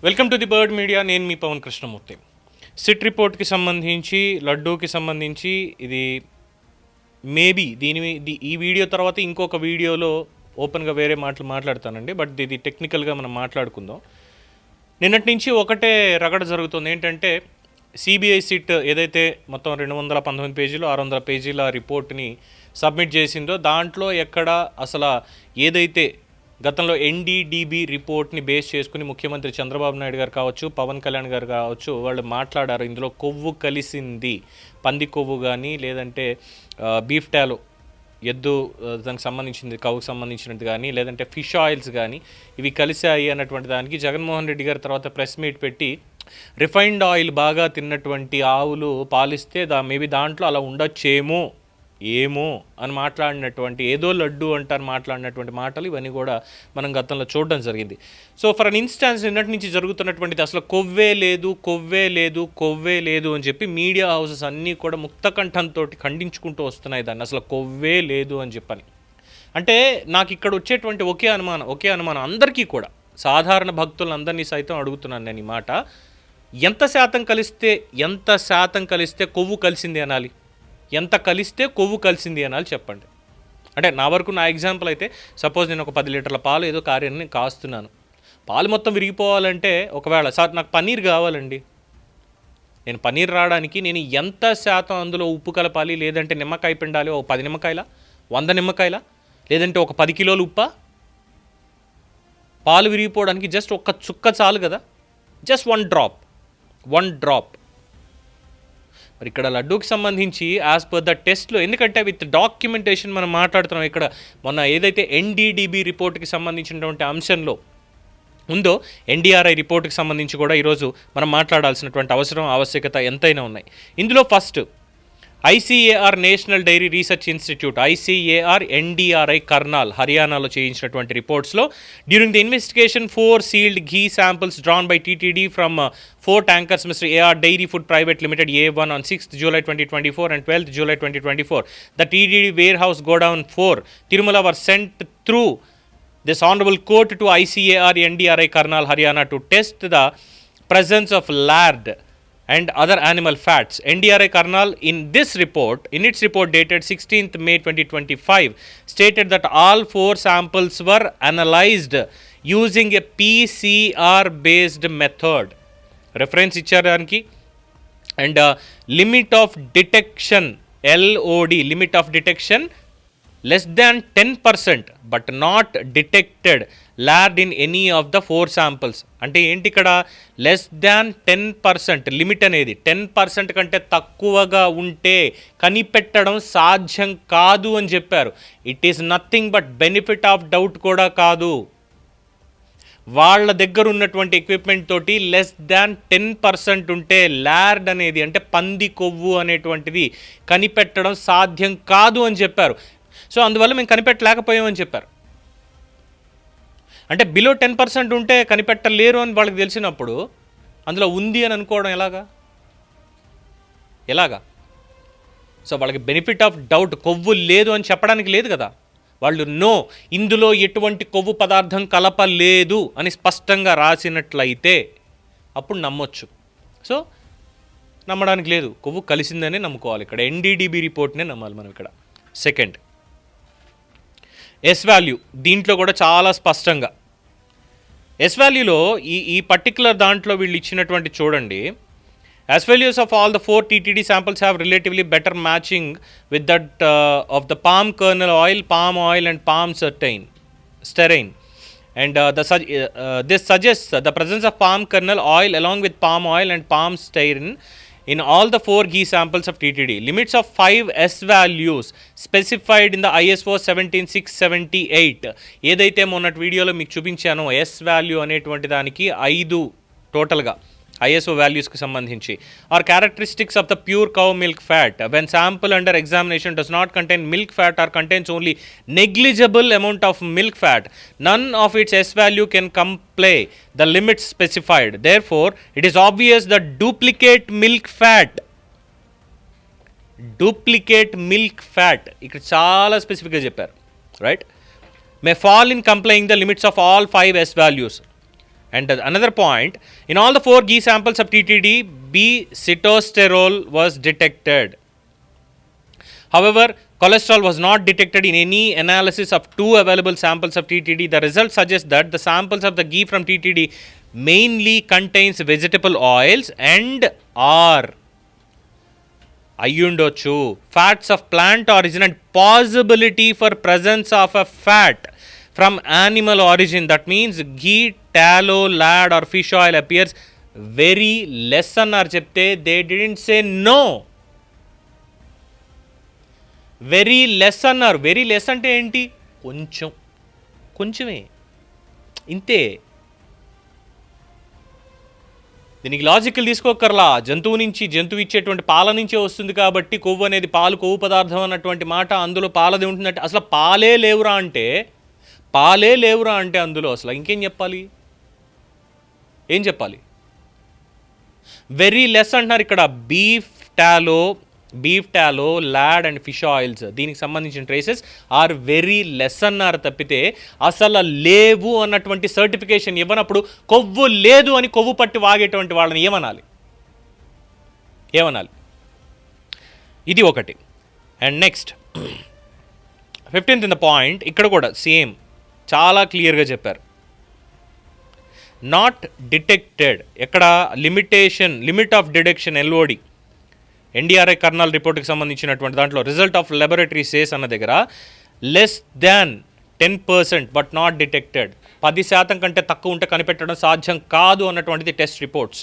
Welcome to the bird media. నేను మీ Pawan Krishnamurthy. SIT రిపోర్ట్కి సంబంధించి, లడ్డూకి సంబంధించి ఇది మేబీ ఈ వీడియో తర్వాత ఇంకొక వీడియోలో ఓపెన్గా వేరే మాట్లాడతానండి. బట్ ఇది టెక్నికల్గా మనం మాట్లాడుకుందాం. నిన్నటి నుంచి ఒకటే రగడ జరుగుతుంది. ఏంటంటే సిబిఐ సిట్ ఏదైతే మొత్తం 219 పేజీలు 600 పేజీల రిపోర్ట్ని సబ్మిట్ చేసిందో దాంట్లో ఎక్కడ అసలు ఏదైతే గతంలో ఎన్డీడీబీ రిపోర్ట్ని బేస్ చేసుకుని ముఖ్యమంత్రి చంద్రబాబు నాయుడు గారు కావచ్చు, పవన్ కళ్యాణ్ గారు కావచ్చు, వాళ్ళు మాట్లాడారు. ఇందులో కొవ్వు కలిసింది, పంది కొవ్వు కానీ లేదంటే బీఫ్ టాలో ఎద్దు దానికి సంబంధించింది, కవుకు సంబంధించినది కానీ లేదంటే ఫిష్ ఆయిల్స్ కానీ ఇవి కలిసాయి అన్నటువంటి దానికి జగన్మోహన్ రెడ్డి గారి తర్వాత ప్రెస్ మీట్ పెట్టి రిఫైన్డ్ ఆయిల్ బాగా తిన్నటువంటి ఆవులు పాలిస్తే మేబీ దాంట్లో అలా ఉండొచ్చేమో ఏమో అని మాట్లాడినటువంటి, ఏదో లడ్డు అంటారు మాట్లాడినటువంటి మాటలు ఇవన్నీ కూడా మనం గతంలో చూడడం జరిగింది. సో ఫర్ అన్ ఇన్స్టాన్స్ నిన్నటి నుంచి జరుగుతున్నటువంటిది అసలు కొవ్వే లేదు అని చెప్పి మీడియా హౌసెస్ అన్నీ కూడా ముక్తకంఠంతో ఖండించుకుంటూ వస్తున్నాయి దాన్ని, అసలు కొవ్వే లేదు అని చెప్పని. అంటే నాకు ఇక్కడ వచ్చేటువంటి ఒకే అనుమానం అందరికీ కూడా, సాధారణ భక్తులందరినీ సైతం అడుగుతున్నాను నేను ఈ మాట. ఎంత శాతం కలిస్తే కొవ్వు కలిసింది అనాలి? ఎంత కలిస్తే కొవ్వు కలిసింది అనాలి చెప్పండి. అంటే నా వరకు నా ఎగ్జాంపుల్ అయితే, సపోజ్ నేను ఒక 10 లీటర్ల పాలు ఏదో కార్యాన్ని కాస్తున్నాను. పాలు మొత్తం విరిగిపోవాలంటే, ఒకవేళ సార్ నాకు పన్నీర్ కావాలండి, నేను పన్నీర్ రావడానికి నేను ఎంత శాతం అందులో ఉప్పు కలపాలి, లేదంటే నిమ్మకాయ పిండాలి, ఒక 10 నిమ్మకాయల 100 నిమ్మకాయల, లేదంటే ఒక 10 కిలోలు ఉప్పా? పాలు విరిగిపోవడానికి జస్ట్ ఒక్క చుక్క చాలు కదా, జస్ట్ 1 డ్రాప్. మరి ఇక్కడ లడ్డూకి సంబంధించి యాజ్ పర్ ద టెస్ట్లో, ఎందుకంటే విత్ డాక్యుమెంటేషన్ మనం మాట్లాడుతున్నాం. ఇక్కడ మొన్న ఏదైతే ఎన్డీడీబీ రిపోర్ట్కి సంబంధించినటువంటి అంశంలో ఉందో, ఎన్డీఆర్ఐ రిపోర్ట్కి సంబంధించి కూడా ఈరోజు మనం మాట్లాడాల్సినటువంటి ఆవశ్యకత ఎంతైనా ఉన్నాయి. ఇందులో first ICAR national dairy research institute, ICAR NDRI Karnal, హర్యానాలో చేయించినటువంటి రిపోర్ట్స్లో during the investigation 4 sealed ghee samples drawn by TTD from 4 tankers Mr. AR Dairy Food Private Limited A1 on 6th July 2024 and 12th July 2024. The TTD warehouse godown 4 Tirumala were sent through this honorable court to ICAR NDRI Karnal Haryana to test the presence of lard and other animal fats. NDRI Karnal in its report dated 16th May 2025 stated that all 4 samples were analyzed using a PCR based method. Reference ఇచ్చారు దానికి. And limit of detection LOD, limit of detection less than 10% but not detected lord in any of the 4 samples. అంటే ఏంటి ఇక్కడ less than 10%, limit అనేది 10% కంటే తక్కువగా ఉంటే కనిపెట్టడం సాధ్యం కాదు అని చెప్పారు. It is nothing but benefit of doubt కూడా కాదు. వాళ్ళ దగ్గర ఉన్నటువంటి ఎక్విప్మెంట్ తోటి లెస్ దాన్ 10% ఉంటే లార్డ్ అనేది, అంటే పంది కొవ్వు అనేటువంటిది కనిపెట్టడం సాధ్యం కాదు అని చెప్పారు. సో అందువల్ల మేము కనిపెట్టలేకపోయామని చెప్పారు. అంటే బిలో 10% ఉంటే కనిపెట్టలేరు అని వాళ్ళకి తెలిసినప్పుడు అందులో ఉంది అని అనుకోవడం ఎలాగా? సో వాళ్ళకి బెనిఫిట్ ఆఫ్ డౌట్, కొవ్వు లేదు అని చెప్పడానికి లేదు కదా. వాళ్ళు ఇందులో ఎటువంటి కొవ్వు పదార్థం కలపలేదు అని స్పష్టంగా రాసినట్లయితే అప్పుడు నమ్మొచ్చు. సో నమ్మడానికి లేదు, కొవ్వు కలిసిందనే నమ్ముకోవాలి. ఇక్కడ ఎన్డీడీబీ రిపోర్ట్నే నమ్మాలి మనం. ఇక్కడ సెకండ్ ఎస్ వాల్యూ, దీంట్లో కూడా చాలా స్పష్టంగా ఎస్ వాల్యూలో ఈ పర్టికులర్ దాంట్లో వీళ్ళు ఇచ్చినటువంటి చూడండి. As values of all the 4 TTD samples have relatively better matching with that of the palm kernel oil, palm oil and palm stearine. And this suggests the presence of palm kernel oil along with palm oil and palm stearine in all the 4 ghee samples of TTD. Limits of 5 S values specified in the ISO 17678. ఏదైతే మొన్నటి వీడియోలో మీకు చూపించానో S value అనేటువంటి దానికి 5 టోటల్గా ISO వాల్యూస్కి సంబంధించి are characteristics of the pure cow milk fat when sample under examination does not contain milk fat or contains only negligible amount of milk fat, none of its S value can comply the limits specified. Therefore, it is obvious that duplicate milk fat ఇక్కడ చాలా స్పెసిఫిక్గా చెప్పారు, right, may fall in complying the limits of all 5 S values. And another point, in all the 4 ghee samples of TTD, B-sitosterol was detected. However, cholesterol was not detected in any analysis of 2 available samples of TTD. The results suggest that the samples of the ghee from TTD mainly contains vegetable oils and are అయ్యుండొచ్చు fats of plant origin and possibility for presence of a fat from animal origin. That means ghee, tallow, lard or fish oil appears very less అన్నారు చెప్తే they didn't say no. Very less అన్నారు. Very less అంటే ఏంటి? కొంచెమే, ఇంతే. దీనికి logical తీసుకోకర్లా. జంతువు ఇచ్చేటువంటి పాల నుంచే వస్తుంది కాబట్టి కొవ్వు అనేది కొవ్వు పదార్థం అన్నటువంటి మాట అందులో పాలది ఉంటుందంటే అసలు పాలే లేవురా అంటే అందులో అసలు ఇంకేం చెప్పాలి? ఏం చెప్పాలి? వెరీ లెస్ అంటున్నారు ఇక్కడ. Beef tallow, lard and fish oils దీనికి సంబంధించిన ట్రేసెస్ ఆర్ వెరీ లెస్ అన్నారు తప్పితే అసలు లేవు అన్నటువంటి సర్టిఫికేషన్ ఇవ్వనప్పుడు కొవ్వు లేదు అని కొవ్వు పట్టి వాగేటువంటి వాళ్ళని ఏమనాలి? ఇది ఒకటి. And next 15th in the point, ఇక్కడ కూడా సేమ్ చాలా క్లియర్గా చెప్పారు. నాట్ డిటెక్టెడ్, ఎక్కడ limit of detection LOD NDRI Karnal రిపోర్ట్కి సంబంధించినటువంటి దాంట్లో రిజల్ట్ ఆఫ్ లెబొరేటరీ సేస్ అన్న దగ్గర less than 10% but not detected, 10% కంటే తక్కువ ఉంటే కనిపెట్టడం సాధ్యం కాదు అన్నటువంటిది టెస్ట్ రిపోర్ట్స్.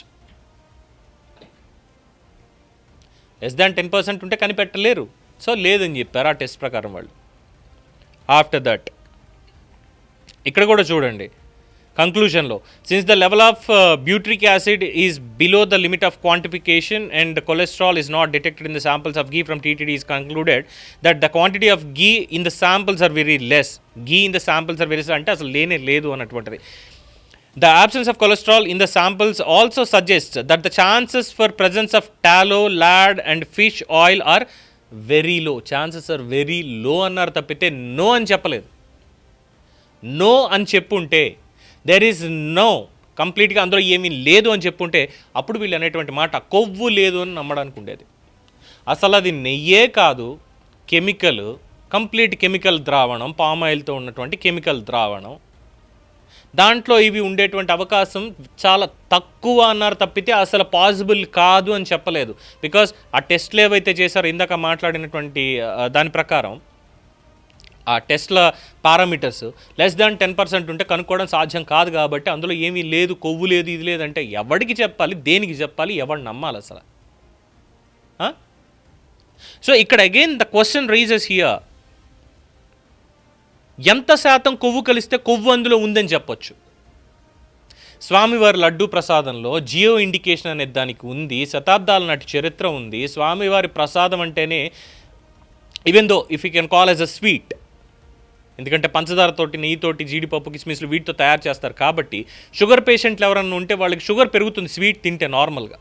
లెస్ దాన్ 10% ఉంటే కనిపెట్టలేరు, సో లేదని చెప్పారు ఆ టెస్ట్ ప్రకారం వాళ్ళు. ఆఫ్టర్ దట్ ఇక్కడ కూడా చూడండి కంక్లూజన్లో, since the level of butyric acid is below the limit of quantification and cholesterol is not detected in the samples of ghee from TTD is concluded that the quantity of ghee in the samples are very less. Ghee in the samples are very less అంటే అసలు లేదు అన్నటువంటిది. The absence of cholesterol in the samples also suggests that the chances for presence of tallow, lard and fish oil are very low. Chances are very low అన్నారు తప్పితే no అని చెప్పలేదు. No అని చెప్పుంటే, దెర్ ఈజ్ నో, కంప్లీట్గా అందులో ఏమీ లేదు అని చెప్పుంటే అప్పుడు వీళ్ళు అనేటువంటి మాట కొవ్వు లేదు అని నమ్మడానికి ఉండేది. అసలు అది నెయ్యే కాదు, కెమికల్, కంప్లీట్ కెమికల్ ద్రావణం, పామాయిల్తో ఉన్నటువంటి కెమికల్ ద్రావణం, దాంట్లో ఇవి ఉండేటువంటి అవకాశం చాలా తక్కువ అన్నారు తప్పితే అసలు పాసిబుల్ కాదు అని చెప్పలేదు. బికాస్ ఆ టెస్ట్లు ఏవైతే చేశారో ఇందాక మాట్లాడినటువంటి దాని ప్రకారం ఆ టెస్ట్ల పారామీటర్స్ లెస్ దాన్ 10% ఉంటే కనుక్కోవడం సాధ్యం కాదు. కాబట్టి అందులో ఏమీ లేదు, కొవ్వు లేదు, ఇది లేదంటే ఎవరికి చెప్పాలి, దేనికి చెప్పాలి, ఎవరు నమ్మాలి అసలు? సో ఇక్కడ again the question raises here, ఎంత శాతం కొవ్వు కలిస్తే కొవ్వు అందులో ఉందని చెప్పొచ్చు? స్వామివారి లడ్డూ ప్రసాదంలో జియో ఇండికేషన్ అనే దానికి ఉంది, శతాబ్దాల నాటి చరిత్ర ఉంది. స్వామివారి ప్రసాదం అంటేనే even though if you can call as a sweet, ఎందుకంటే పంచదారతోటి, నెయ్యితోటి, జీడిపప్పు, కిస్మిస్లు వీటితో తయారు చేస్తారు కాబట్టి షుగర్ పేషెంట్లు ఎవరన్నా ఉంటే వాళ్ళకి షుగర్ పెరుగుతుంది స్వీట్ తింటే నార్మల్గా,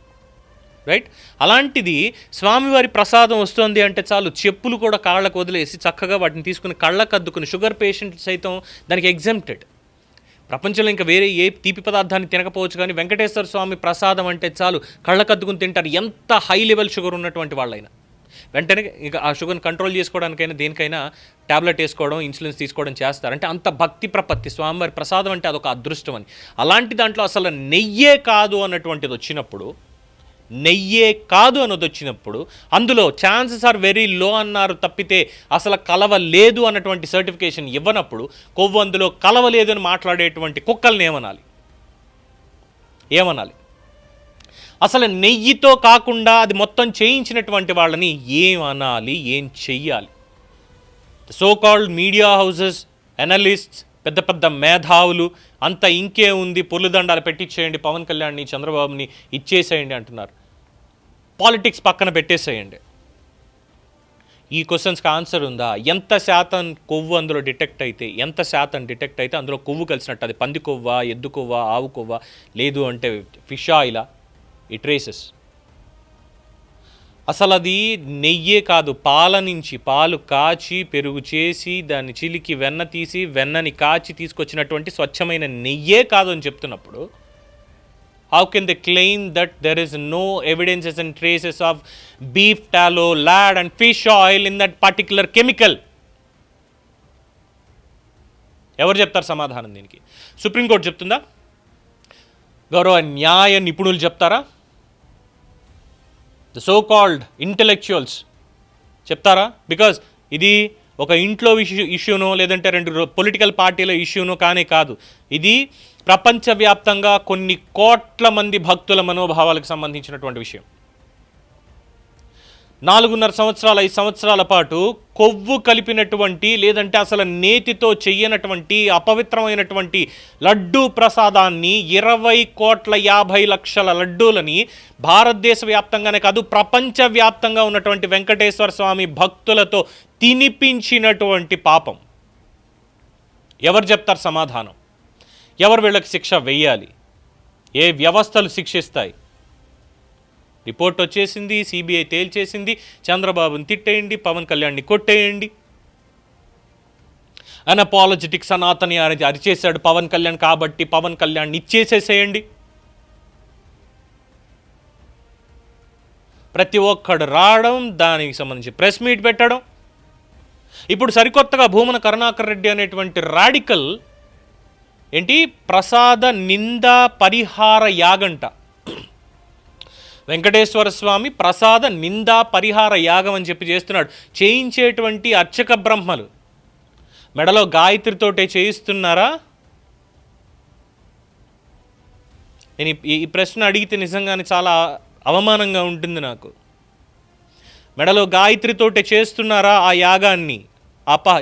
రైట్? అలాంటిది స్వామివారి ప్రసాదం వస్తుంది అంటే చాలు చెప్పులు కూడా కాళ్ళకు వదిలేసి చక్కగా వాటిని తీసుకుని కళ్ళకు అద్దుకుని, షుగర్ పేషెంట్ సైతం దానికి ఎగ్జెంప్టెడ్. ప్రపంచంలో ఇంకా వేరే ఏ తీపి పదార్థాన్ని తినకపోవచ్చు కానీ వెంకటేశ్వర స్వామి ప్రసాదం అంటే చాలు కళ్ళకు అద్దుకుని తింటారు, ఎంత హై లెవెల్ షుగర్ ఉన్నటువంటి వాళ్ళైనా. వెంటనే ఇంకా ఆ షుగర్ని కంట్రోల్ చేసుకోవడానికైనా దేనికైనా ట్యాబ్లెట్ వేసుకోవడం, ఇన్సులిన్స్ తీసుకోవడం చేస్తారు. అంటే అంత భక్తి ప్రపత్తి స్వామివారి ప్రసాదం అంటే అదొక అదృష్టం అని. అలాంటి దాంట్లో అసలు నెయ్యే కాదు అన్నటువంటిది వచ్చినప్పుడు, అందులో ఛాన్సెస్ ఆర్ వెరీ లో అన్నారు తప్పితే అసలు కలవలేదు అన్నటువంటి సర్టిఫికేషన్ ఇవ్వనప్పుడు కొవ్వు అందులో కలవలేదు అని మాట్లాడేటువంటి కుక్కల్ని ఏమనాలి? అసలు నెయ్యితో కాకుండా అది మొత్తం చేయించినటువంటి వాళ్ళని ఏమనాలి, ఏం చెయ్యాలి? So called media houses, analysts, పెద్ద పెద్ద మేధావులు అంత ఇంకే ఉంది, పొర్లుదండాలు పెట్టించేయండి, పవన్ కళ్యాణ్ని, చంద్రబాబుని ఇచ్చేసేయండి అంటున్నారు. పాలిటిక్స్ పక్కన పెట్టేసేయండి. ఈ క్వశ్చన్స్కి ఆన్సర్ ఉందా? ఎంత శాతం కొవ్వు అందులో డిటెక్ట్ అయితే అందులో కొవ్వు కలిసినట్టు, అది పంది కొవ్వా, ఎద్దు కొవ్వా, ఆవు కొవ్వా, లేదు అంటే ఫిష్ ఆయిలా, ఈ ట్రేసెస్. అసలు అది నెయ్యే కాదు, పాల నుంచి పాలు కాచి పెరుగు చేసి దాన్ని చిలికి వెన్న తీసి వెన్నని కాచి తీసుకొచ్చినటువంటి స్వచ్ఛమైన నెయ్యే కాదు అని చెప్తున్నప్పుడు how can they claim that there is no evidences and traces of beef tallow, lard and fish oil in that particular chemical? ఎవరు చెప్తారు సమాధానం దీనికి? సుప్రీంకోర్టు చెప్తుందా? గౌరవ న్యాయ నిపుణులు చెప్తారా? ద సో కాల్డ్ ఇంటెలెక్చువల్స్ చెప్తారా? బికాజ్ ఇది ఒక ఇంట్లో ఇష్యూనో లేదంటే రెండు పొలిటికల్ పార్టీల ఇష్యూనో కానే కాదు. ఇది ప్రపంచవ్యాప్తంగా కొన్ని కోట్ల మంది భక్తుల మనోభావాలకు సంబంధించినటువంటి విషయం. 4.5 సంవత్సరాలు 5 సంవత్సరాల పాటు కొవ్వు కలిపినటువంటి లేదంటే అసలు నేతితో చెయ్యనటువంటి అపవిత్రమైనటువంటి లడ్డూ ప్రసాదాన్ని 20,50,00,000 లడ్డూలని భారతదేశ వ్యాప్తంగానే కాదు ప్రపంచవ్యాప్తంగా ఉన్నటువంటి వెంకటేశ్వర స్వామి భక్తులతో తినిపించినటువంటి పాపం. ఎవరు చెప్తారు సమాధానం? ఎవరు వీళ్ళకి శిక్ష వెయ్యాలి? ఏ వ్యవస్థలు శిక్షిస్తాయి? రిపోర్ట్ వచ్చేసింది, సిబిఐ తేల్చేసింది, చంద్రబాబుని తిట్టేయండి, పవన్ కళ్యాణ్ని కొట్టేయండి. అన్అపాలజెటిక్ సనాతని అరిచేశాడు పవన్ కళ్యాణ్ కాబట్టి పవన్ కళ్యాణ్ని ఇచ్చేసేసేయండి. ప్రతి ఒక్కడు రావడం, దానికి సంబంధించి ప్రెస్ మీట్ పెట్టడం. ఇప్పుడు సరికొత్తగా భూమన కరుణాకర్ రెడ్డి అనేటువంటి రాడికల్ ఏంటి ప్రసాద నింద పరిహార యాగంట. వెంకటేశ్వర స్వామి ప్రసాద నిందా పరిహార యాగం అని చెప్పి చేస్తున్నాడు. చేయించేటువంటి అర్చక బ్రహ్మలు మెడలో గాయత్రితోటే చేయిస్తున్నారా? నేను ఈ ప్రశ్న అడిగితే నిజంగానే చాలా అవమానంగా ఉంటుంది నాకు. మెడలో గాయత్రితోటే చేస్తున్నారా ఆ యాగాన్ని?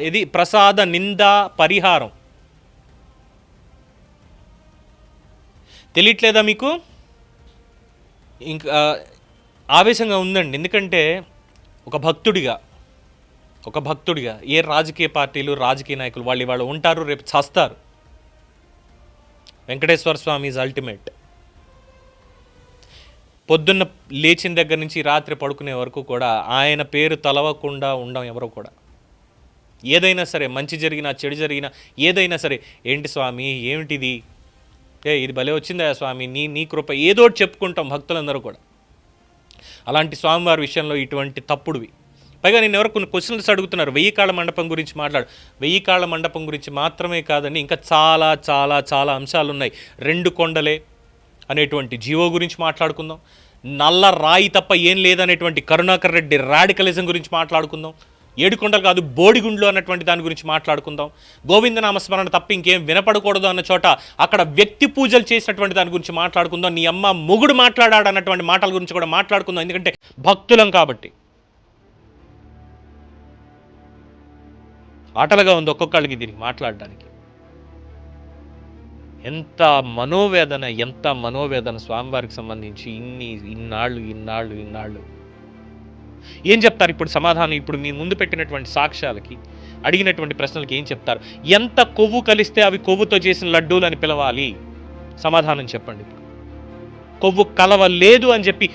ఇది ప్రసాద నిందా పరిహారం. తెలియట్లేదా మీకు? ఇంకా ఆవేశంగా ఉందండి. ఎందుకంటే ఒక భక్తుడిగా ఏ రాజకీయ పార్టీలు రాజకీయ నాయకులు వాళ్ళు ఉంటారు, రేపు చస్తారు. వెంకటేశ్వర స్వామి ఈజ్ అల్టిమేట్. పొద్దున్న లేచిన దగ్గర నుంచి రాత్రి పడుకునే వరకు కూడా ఆయన పేరు తలవకుండా ఉండం ఎవరో కూడా. ఏదైనా సరే, మంచి జరిగినా చెడు జరిగినా ఏదైనా సరే, ఏంటి స్వామి ఏమిటిది, ఇది భలే వచ్చిందా స్వామి, నీ కృప, ఏదో చెప్పుకుంటాం భక్తులందరూ కూడా. అలాంటి స్వామివారి విషయంలో ఇటువంటి తప్పుడువి. పైగా నేను ఎవరు కొన్ని క్వశ్చన్స్ అడుగుతున్నారు, 1000 కాళ్ళ మండపం గురించి మాట్లాడు. 1000 కాళ్ళ మండపం గురించి మాత్రమే కాదండి, ఇంకా చాలా చాలా చాలా అంశాలు ఉన్నాయి. 2 కొండలే అనేటువంటి జీవో గురించి మాట్లాడుకుందాం. నల్ల రాయి తప్ప ఏం లేదనేటువంటి కరుణాకర్ రెడ్డి రాడికలిజం గురించి మాట్లాడుకుందాం. 7 కొండలు కాదు బోడిగుండ్లు అన్నటువంటి దాని గురించి మాట్లాడుకుందాం. గోవిందనామస్మరణ తప్ప ఇంకేం వినపడకూడదు అన్న చోట అక్కడ వ్యక్తి పూజలు చేసినటువంటి దాని గురించి మాట్లాడుకుందాం. నీ అమ్మ మొగుడు మాట్లాడాడు అన్నటువంటి మాటల గురించి కూడా మాట్లాడుకుందాం. ఎందుకంటే భక్తులం కాబట్టి. ఆటలుగా ఉంది ఒక్కొక్కళ్ళకి దీనికి మాట్లాడడానికి. ఎంత మనోవేదన స్వామివారికి సంబంధించి ఇన్నాళ్ళు ఏం చెప్తారు ఇప్పుడు సమాధానం? ఇప్పుడు మీ ముందు పెట్టినటువంటి సాక్ష్యాలకి, అడిగినటువంటి ప్రశ్నలకి ఏం చెప్తారు? ఎంత కొవ్వు కలిస్తే అవి కొవ్వుతో చేసిన లడ్డూలు అని పిలవాలి? సమాధానం చెప్పండి. కొవ్వు కలవలేదు అని చెప్పి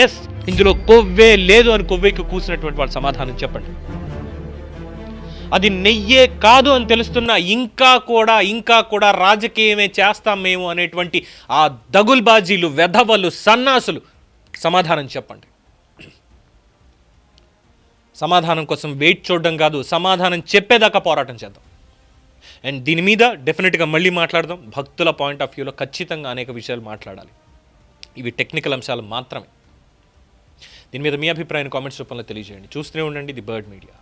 ఎస్ ఇందులో కొవ్వే లేదు అని కొవ్వేకి కూసినటువంటి వాళ్ళు సమాధానం చెప్పండి. అది నెయ్యే కాదు అని తెలుస్తున్నా ఇంకా కూడా రాజకీయమే చేస్తాం మేము అనేటువంటి ఆ దగుల్బాజీలు, వెధవలు, సన్నాసులు సమాధానం చెప్పండి. సమాధానం కోసం వెయిట్ చూడడం కాదు, సమాధానం చెప్పేదాకా పోరాటం చేద్దాం. అండ్ దీని మీద డెఫినెట్గా మళ్ళీ మాట్లాడదాం. భక్తుల పాయింట్ ఆఫ్ వ్యూలో ఖచ్చితంగా అనేక విషయాలు మాట్లాడాలి. ఇవి టెక్నికల్ అంశాలు మాత్రమే. దీని మీద మీ అభిప్రాయాన్ని కామెంట్స్ రూపంలో తెలియజేయండి. చూస్తూనే ఉండండి ది బర్డ్ మీడియా.